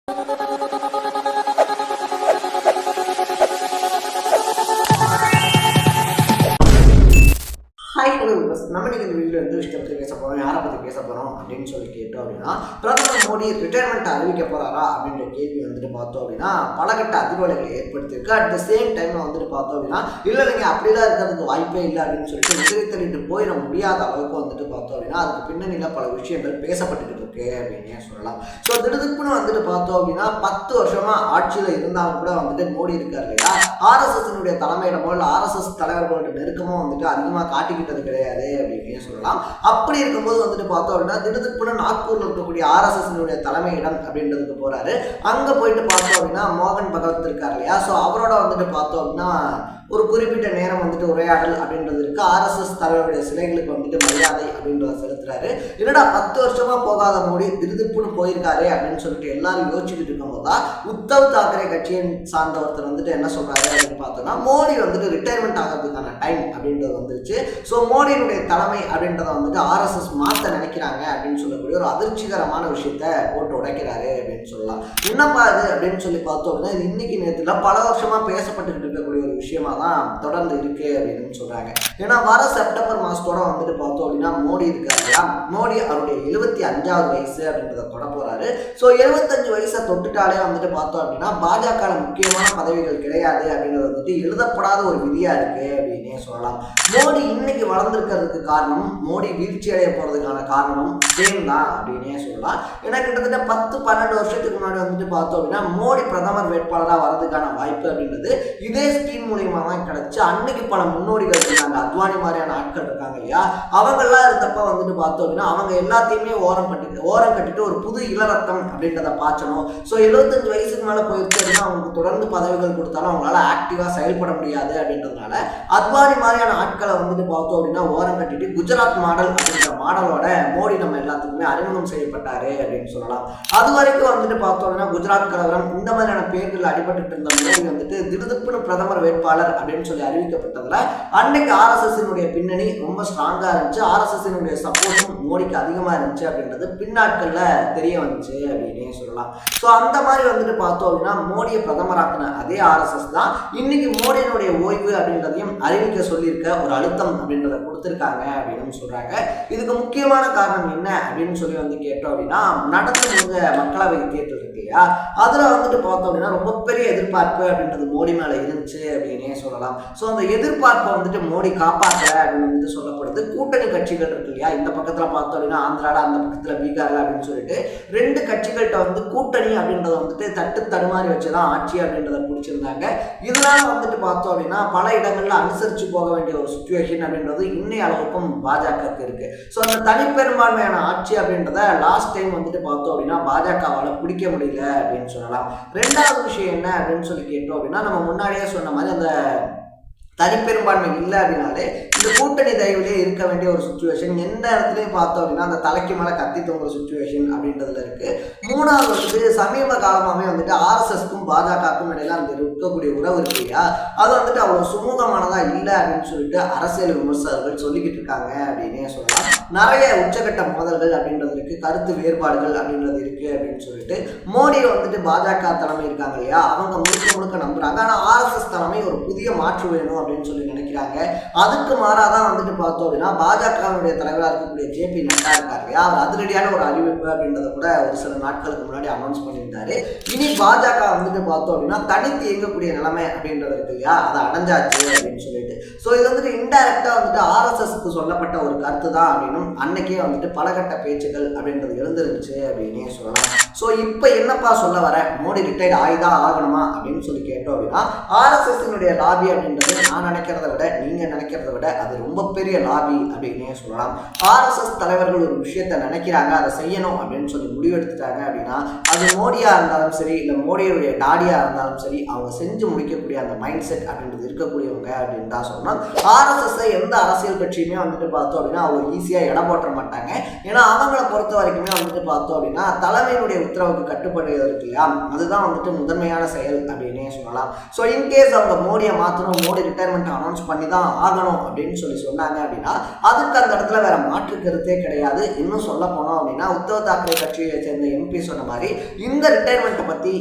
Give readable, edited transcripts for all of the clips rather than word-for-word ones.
நம்ம இந்த வீடியோ எந்த விஷயத்தை பற்றி பேச போகிறோம், யாரை பற்றி பேச போகிறோம் அப்படின்னு சொல்லி கேட்டோம் அப்படின்னா, பிரதமர் மோடி ரிட்டையர்மெண்ட் அறிவிக்க போகிறாரா அப்படின்ற கேள்வி பார்த்தோம் அப்படின்னா பலகட்ட அதிர்வலைகளை ஏற்படுத்தியிருக்கு. அட் த சேம் டைம் பார்த்தோம் அப்படின்னா இல்லைங்க அப்படிலாம் இருக்கிறதுக்கு வாய்ப்பே இல்லை அப்படின்னு சொல்லிட்டு விசிறித்தள்ளிட்டு போயிட முடியாத அளவுக்கு பார்த்தோம் அப்படின்னா அதுக்கு பின்னணியில் பல விஷயங்கள் பேசப்பட்டுக்கிட்டு இருக்கு அப்படின்னே சொல்லலாம். ஸோ திடுதிப்புன்னு பார்த்தோம் அப்படின்னா 10 வருஷமா ஆட்சியில் இருந்தாலும் கூட மோடி இருக்கார் இல்லையா, ஆர்எஸ்எஸ் தலைமையிடமோ இல்லை ஆர்எஸ்எஸ் தலைவர்களோட நெருக்கமோ அதிகமாக காட்டிக்கிட்டது கிடையாது அப்படின்னு சொல்லலாம். அப்படி இருக்கும்போது பார்த்தோம் அப்படின்னா திடுதிப்புன்னு நாக்பூர்ல இருக்கக்கூடிய ஆர்எஸ்எஸ் தலைமையிடம் அப்படின்றதுக்கு போறாரு. அங்க போயிட்டு பார்த்தோம் அப்படின்னா மோகன் பகவத் இருக்கார் இல்லையா, ஸோ அவரோட பார்த்தோம் அப்படின்னா ஒரு குறிப்பிட்ட நேரம் உரையாடல் அப்படின்றது இருக்கு. ஆர்எஸ்எஸ் தலைவருடைய சிலைகளுக்கு மரியாதை அப்படின்றத செலுத்துறாரு. என்னடா 10 வருஷமா போகாத மோடி திடுதிப்புன்னு போயிருக்காரு அப்படின்னு சொல்லிட்டு எல்லாரும் யோசிச்சுட்டு இருக்கும்போது தான் உத்தவ் தாக்கரே கட்சியை சார்ந்த ஒருத்தர் என்ன சொல்றாரு அப்படின்னு பார்த்தோம்னா, மோடி ரிட்டையர்மெண்ட் ஆகிறதுக்கான டைம் அப்படின்றது வந்துருச்சு. ஸோ மோடியினுடைய தலைமை அப்படின்றத ஆர்எஸ்எஸ் மாற்ற நினைக்கிறாங்க அப்படின்னு சொல்லக்கூடிய ஒரு அதிர்ச்சிகரமான விஷயத்த போட்டு உடைக்கிறாரு அப்படின்னு சொல்லலாம். என்னப்பா இது அப்படின்னு சொல்லி பார்த்தோம் அப்படின்னா இது இன்னைக்கு நேரத்துல பல வருஷமா பேசப்பட்டு இருக்கக்கூடிய ஒரு விஷயமா தொடர்ந்து இருக்கு அப்படின்னு சொல்றாங்க. ஏன்னா வர செப்டம்பர் மாசத்தோட பார்த்தோம் அப்படின்னா மோடி இருக்காரு இல்லையா, மோடி அவருடைய 75வது வயசு அப்படின்றத தொட போறாரு. ஸோ 75 வயசை தொட்டுட்டாலே பார்த்தோம் அப்படின்னா பாஜக முக்கியமான பதவிகள் கிடையாது அப்படின்றது எழுதப்படாத ஒரு விதியா இருக்கு அப்படின்னே சொல்லலாம். மோடி இன்னைக்கு வளர்ந்துருக்கிறதுக்கு காரணம், மோடி வீழ்ச்சி அடைய போறதுக்கான காரணம் சேம் தான் அப்படின்னே சொல்லலாம். ஏன்னா கிட்டத்தட்ட 10-12 வருஷத்துக்கு முன்னாடி பார்த்தோம் அப்படின்னா மோடி பிரதமர் வேட்பாளராக வரதுக்கான வாய்ப்பு அப்படின்றது இதே ஸ்கீம் மூலியமா தான் கிடைச்சு. அன்னைக்கு பல முன்னோடிகள் இருந்தாங்க, அத்வானி மாதிரியான ஆட்கள் இருக்காங்க இல்லையா, அவங்கெல்லாம் இருந்தப்ப பார்த்தோம் அப்படின்னா அவங்க எல்லாத்தையுமே ஓரம் கட்டிட்டு ஒரு புது இளரத்தம் அப்படின்றத பாய்ச்சணும். ஸோ 75 வயசுக்கு மேலே போயிடுச்சு அப்படின்னா அவங்களுக்கு தொடர்ந்து பதவிகள் கொடுத்தாலும் அவங்களால ஆக்டிவா செயல்பட முடியாது அப்படின்றதுனால அத்வானி மாதிரியான ஆட்களை பார்த்தோம் அப்படின்னா ஓரம் கட்டிட்டு குஜராத் மாடல் அப்படின்ற மாடலோட மோடி நம்ம எல்லாத்துக்குமே அறிமுகம் செய்யப்பட்டாரு அப்படின்னு சொல்லலாம். அது வரைக்கும் பார்த்தோம் அப்படின்னா குஜராத் கலவரம் இந்த மாதிரியான பேர்கள் அடிபட்டு இருந்த மோடி திடுதிப்புன்னு பிரதமர் வேட்பாளர் அப்படின்னு சொல்லி அறிவிக்கப்பட்டதுல அன்னைக்கு ஆர்எஸ்எஸ் பின்னணி ரொம்ப ஸ்ட்ராங்கா இருந்துச்சு. ஆர்எஸ்எஸ் சப்போர்ட்டும் மோடிக்கு அதிகமா இருந்துச்சு அப்படின்றது பின்னாட்கள்ல தெரிய வந்துச்சு அப்படின்னே சொல்லலாம். ஸோ அந்த மாதிரி பார்த்தோம் அப்படின்னா மோடியை பிரதமராக்குன அதே ஆர்எஸ்எஸ் தான் இன்னைக்கு மோடியினுடைய ஓய்வு அப்படின்றதையும் அறிவிக்க சொல்லியிருக்க ஒரு அழுத்தம் அப்படின்றத கொடுத்திருக்காங்க அப்படின்னு சொல்றாங்க. இதுக்கு முக்கியமான காரணம் என்ன அப்படின்னு சொல்லி கேட்டோம் அப்படின்னா நடந்து முடிஞ்ச மக்களவை தேர்தல் இருக்கு இல்லையா, அதுல பார்த்தோம் அப்படின்னா ரொம்ப பெரிய எதிர்பார்ப்பு அப்படின்றது மோடி மேல இருந்துச்சு அப்படின்னே சொல்லலாம். ஸோ அந்த எதிர்பார்ப்பை மோடி காப்பாற்றல அப்படின்னு சொல்லப்படுது. கூட்டணி கட்சிகள் இருக்கு இல்லையா, இந்த பக்கத்துல பார்த்தோம் அப்படின்னா ஆந்திரால, அந்த பக்கத்துல பீகார்ல அப்படின்னு சொல்லிட்டு 2 கட்சிகள்கிட்ட கூட்டணி அப்படின்றத தட்டு தடுமாறி வச்சுதான் ஆட்சி அப்படின்றத பிடிச்சிருந்தாங்க. இதனால பார்த்தோம் அப்படின்னா பல இடங்கள்ல அனுசரிச்சு போக வேண்டிய ஒரு சுச்சுவேஷன் அப்படின்றது இன்னைய அளவுக்கும் பாஜகவுக்கு இருக்கு. ஸோ அந்த தனிப்பெரும்பான்மையான ஆட்சி அப்படின்றத லாஸ்ட் டைம் பார்த்தோம் அப்படின்னா பாஜகவால பிடிக்க முடியல அப்படின்னு சொல்லலாம். 2வது விஷயம் என்ன அப்படின்னு சொல்லி கேட்டோம் அப்படின்னா நம்ம முன்னாடியே சொன்ன மாதிரி அந்த தனிப்பெரும்பான்மை இல்லை அப்படின்னாலே இந்த கூட்டணி தயவுலேயே இருக்க வேண்டிய ஒரு சுச்சுவேஷன் எந்த இடத்துலையும் பார்த்தோம் அப்படின்னா அந்த தலைக்கு மேலே கத்தி தொங்குற சுச்சுவேஷன் அப்படின்றதுல இருக்கு. 3வது சமீப காலமாகவே ஆர்எஸ்எஸ்க்கும் பாஜகவுக்கும் இடையில அந்த இருக்கக்கூடிய உறவு இருக்கு இல்லையா, அது அவ்வளோ சுமூகமானதா இல்லை அப்படின்னு சொல்லிட்டு அரசியல் விமர்சகர்கள் சொல்லிக்கிட்டு இருக்காங்க அப்படின்னே சொல்லலாம். நிறைய உச்சகட்ட மோதல்கள் அப்படின்றது இருக்கு, கருத்து வேறுபாடுகள் அப்படின்றது இருக்கு அப்படின்னு சொல்லிட்டு மோடியை பாஜக தலைமை இருக்காங்க இல்லையா அவங்க முழுக்க நம்புறாங்க. ஆனால் ஆர்எஸ்எஸ் தலைமை ஒரு புதிய மாற்று வேணும் அப்படின்னு சொல்லி நினைக்கிறாங்க. அதுக்கு மாறாதான் பார்த்தோம் அப்படின்னா பாஜகவுடைய தலைவராக இருக்கக்கூடிய ஜேபி நட்டா இருக்காரு இல்லையா, அவர் அதிரடியான ஒரு அறிவிப்பு அப்படின்றத கூட ஒரு சில நாட்களுக்கு முன்னாடி அனௌன்ஸ் பண்ணியிருந்தாரு. இனி பாஜக பார்த்தோம் அப்படின்னா தனித்து இயங்கக்கூடிய நிலைமை அப்படின்றது இருக்கு இல்லையா, அதை அடைஞ்சாச்சு அப்படின்னு சொல்லிட்டு. ஸோ இது இன்டைரக்டா ஆர்எஸ்எஸ்க்கு சொல்லப்பட்ட ஒரு கருத்து தான் அப்படின்னும் அன்னைக்கே பலகட்ட பேச்சுக்கள் அப்படின்றது எழுந்திருந்துச்சு அப்படின்னே சொல்லலாம். ஸோ இப்போ என்னப்பா சொல்ல வர, மோடி ரிட்டையர்ட் ஆகிதான் ஆகணுமா அப்படின்னு சொல்லி கேட்டோம் அப்படின்னா ஆர்எஸ்எஸ்னுடைய லாபி அப்படின்றது நான் நினைக்கிறத விட நீங்க நினைக்கிறத விட அது ரொம்ப பெரிய லாபி அப்படின்னே சொல்லலாம். ஆர்எஸ்எஸ் தலைவர்கள் ஒரு விஷயத்த நினைக்கிறாங்க, அதை செய்யணும் அப்படின்னு சொல்லி முடிவெடுத்துட்டாங்க அப்படின்னா அது மோடியா இருந்தாலும் சரி இல்லை மோடியுடைய டாடியா இருந்தாலும் சரி அவங்க செஞ்சு முடிக்கக்கூடிய அந்த மைண்ட் செட் அப்படின்றது இருக்கக்கூடியவங்க அப்படின்னு தான் சொல்லணும். ஆர்எஸ்எஸ் எந்த அரசியல் கட்சியுமே பார்த்தோம் அப்படின்னா அவ்வளோ ஈஸியாக இடம் போட்ட மாட்டாங்க. ஏன்னா அவங்களை பொறுத்த வரைக்குமே பார்த்தோம் அப்படின்னா தலைமையினுடைய உத்தரவுக்கு கட்டுப்படுவது இல்லையா, அதுதான் முதன்மையான செயல் அப்படின்னே சொல்லலாம். ஸோ இன்கேஸ் அவங்க மோடியை மாற்றணும், மோடி ரிட்டையர் ரிட்டையர்மெண்ட் அனௌன்ஸ் பண்ணி தான் ஆகணும் அப்படின்னு சொன்னாங்க அப்படின்னா அதுக்கு அந்த இடத்துல வேற மாற்று கருத்தே கிடையாது. இன்னும் சொல்ல போனோம் அப்படின்னா உத்தவ் தாக்கரே கட்சியை சேர்ந்த எம்பி சொன்ன மாதிரி இந்த ரிட்டையர்மெண்ட்டை பற்றி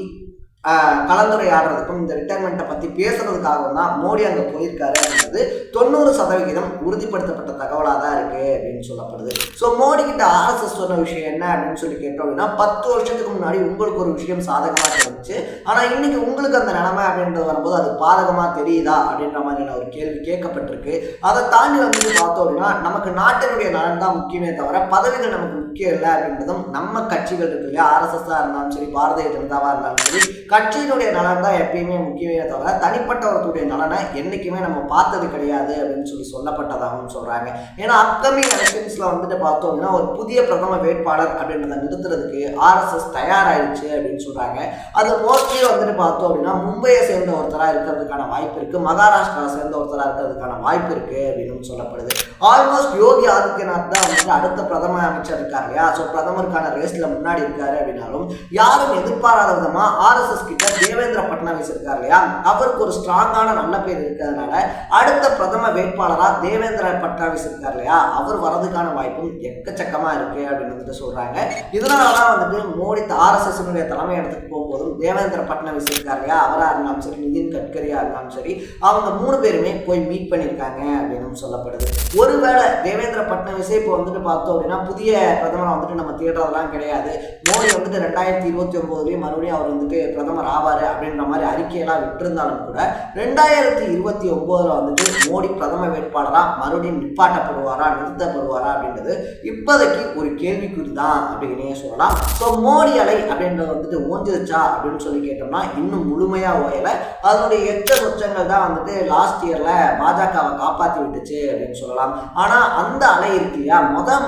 கலந்துரையாடுறதுக்கும் இந்த ரிட்டையர்மெண்ட்டை பற்றி பேசுறதுக்காகவும் தான் மோடி அங்கே போயிருக்காரு அப்படின்றது 90% உறுதிப்படுத்தப்பட்ட தகவலாக தான் இருக்குது அப்படின்னு சொல்லப்படுது. ஸோ மோடி கிட்ட ஆர்எஸ்எஸ் சொன்ன விஷயம் என்ன அப்படின்னு சொல்லி கேட்டோம் அப்படின்னா 10 வருஷத்துக்கு முன்னாடி உங்களுக்கு ஒரு விஷயம் சாதகமாக தெரிஞ்சிச்சு, ஆனால் இன்னைக்கு உங்களுக்கு அந்த நிலைமை அப்படின்றது வரும்போது அது பாதகமாக தெரியுதா அப்படின்ற மாதிரியான ஒரு கேள்வி கேட்கப்பட்டிருக்கு. அதை தாண்டி வந்து பார்த்தோம் அப்படின்னா நமக்கு நாட்டினுடைய நலன் தான் முக்கியமே தவிர பதவிகள் நமக்கு முக்கியம் இல்லை அப்படின்றதும் நம்ம கட்சிகள் இருக்கு இல்லையா, ஆர்எஸ்எஸ்ஸாக இருந்தாலும் சரி பாரதிய ஜனதாவாக இருந்தாலும் சரி கட்சியினுடைய நலன் தான் எப்பயுமே முக்கியமே தவிர தனிப்பட்டவர்களுடைய நலனை என்னைக்குமே நம்ம பார்த்தது கிடையாது அப்படின்னு சொல்லப்பட்டதாகவும் சொல்றாங்க. ஏன்னா அப்கமிங் எலெக்ஷன்ஸ்ல வந்துட்டு பார்த்தோம் அப்படின்னா ஒரு புதிய பிரதம வேட்பாளர் அப்படின்றத நிறுத்துறதுக்கு ஆர்எஸ்எஸ் தயாராயிடுச்சு அப்படின்னு சொல்றாங்க. அது மோஸ்ட்லி வந்துட்டு பார்த்தோம் அப்படின்னா மும்பையை சேர்ந்த ஒருத்தராக இருக்கிறதுக்கான வாய்ப்பு இருக்கு, மகாராஷ்டிரா சேர்ந்த ஒருத்தராக இருக்கிறதுக்கான வாய்ப்பு இருக்கு அப்படின்னு சொல்லப்படுது. ஆல்மோஸ்ட் யோகி ஆதித்யநாத் தான் வந்துட்டு அடுத்த பிரதம அமைச்சர் இருக்காரு இல்லையா, ஸோ பிரதமருக்கான ரேஸ்ல முன்னாடி இருக்காரு அப்படின்னாலும் யாரும் எதிர்பாராத விதமா ஆர்எஸ்எஸ் கிட்ட தேவேந்திர பட்னாவிஸ் இருக்காரு இல்லையா, அவருக்கு ஒரு ஸ்ட்ராங்கான நல்ல பேர் இருக்கிறதுனால அடுத்த பிரதம வேட்பாளரா தேவேந்திர பட்னாவிஸ் இருக்காரு இல்லையா, அவர் வரதுக்கான வாய்ப்பும் எக்கச்சக்கமா இருக்கு அப்படின்னு வந்துட்டு சொல்றாங்க. இதனாலதான் வந்துட்டு மோடி ஆர்எஸ்எஸ் தலைமை இடத்துக்கு போகும்போதும் தேவேந்திர பட்னாவிஸ் இருக்காரு இல்லையா, அவரா இருந்தாலும் சரி நிதின் கட்கரியா இருந்தாலும் சரி அவங்க 3 பேருமே போய் மீட் பண்ணியிருக்காங்க அப்படின்னு சொல்லப்படுது. ஒருவேளை தேவேந்திர பட்னாவிஸே இப்போ வந்துட்டு பார்த்தோம் அப்படின்னா புதிய பிரதமரை வந்துட்டு நம்ம தேடுறதெல்லாம் கிடையாது, மோடி வந்துட்டு 2029 மறுபடியும் அவர் வந்துட்டு பிரதமர் ஆவாரு அப்படின்ற மாதிரி அறிக்கையெல்லாம் விட்டிருந்தாலும் கூட 2029 வந்துட்டு மோடி பிரதம வேட்பாளரா மறுபடியும் நிப்பாட்டப்படுவாரா நிறுத்தப்படுவாரா அப்படின்றது இப்போதைக்கு ஒரு கேள்விக்குறி தான் அப்படின்னே சொல்லலாம். ஸோ மோடி அலை அப்படின்றது வந்துட்டு ஓஞ்சிருச்சா அப்படின்னு சொல்லி கேட்டோம்னா இன்னும் முழுமையா ஓயலை, அதனுடைய எச்ச சொச்சங்கள் தான் வந்துட்டு லாஸ்ட் இயர்ல பாஜகவை காப்பாற்றி விட்டுச்சு அப்படின்னு சொல்லலாம். ஆனா அந்த அலை இருக்கு இல்லையா,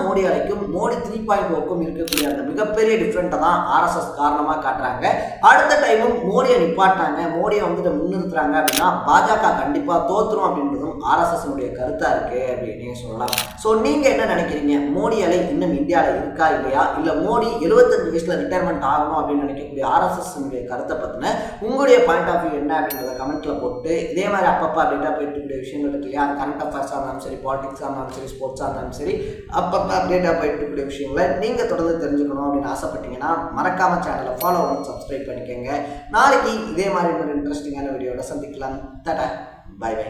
மோடி அலைக்கும் மோடி 3.0க்கும் இருக்கக்கூடிய அந்த மிகப்பெரிய டிஃபரெண்ட்டை தான் ஆர்எஸ்எஸ் காரணமா காட்டுறாங்க. அடுத்த டைமும் மோடியை நிப்பாட்டாங்க, மோடியை வந்துட்டு முன்னிறுத்துறாங்க அப்படின்னா பாஜக கண்டிப்பா தோத்துரும் அப்படின்றதும் ஆர்எஸ்எஸ் கருத்தா இருக்கு அப்படின்னு சொல்லலாம். ஸோ நீங்க என்ன நினைக்கிறீங்க, மோடி அலை இன்னும் இந்தியாவில் இருக்கா இல்லையா, இல்ல மோடி 75 வயசுல ரிட்டையர்மெண்ட் ஆகணும் அப்படின்னு நினைக்கக்கூடிய ஆர்எஸ்எஸ் கருத்தை பத்தின உங்களுடைய பாயிண்ட் ஆஃப் வியூ என்ன அப்படின்றத கமெண்ட்ல போட்டு இதே மாதிரி அப்பப்போ அப்டேட்டா போயிட்டு இருக்கிற விஷயங்கள் இருக்கு இல்லையா, கரண்ட் அஃபேர்ஸாக இருந்தாலும் சரி பாலிடிக்ஸாக இருந்தாலும் சரி ஸ்போர்ட்ஸாக இருந்தாலும் சரி அப்பப்போ அப்டேட்டாக போயிட்டு இருக்கிற விஷயங்களை நீங்கள் தொடர்ந்து தெரிஞ்சுக்கணும் அப்படின்னு ஆசைப்பட்டீங்கன்னா மறக்காம சேனலை ஃபாலோ பண்ணி சப்ஸ்கிரைப் பண்ணிக்கோங்க. நாளைக்கு இதே மாதிரி ஒரு இன்ட்ரெஸ்டிங்கான வீடியோட சந்திக்கலாம். டாடா, பை பை.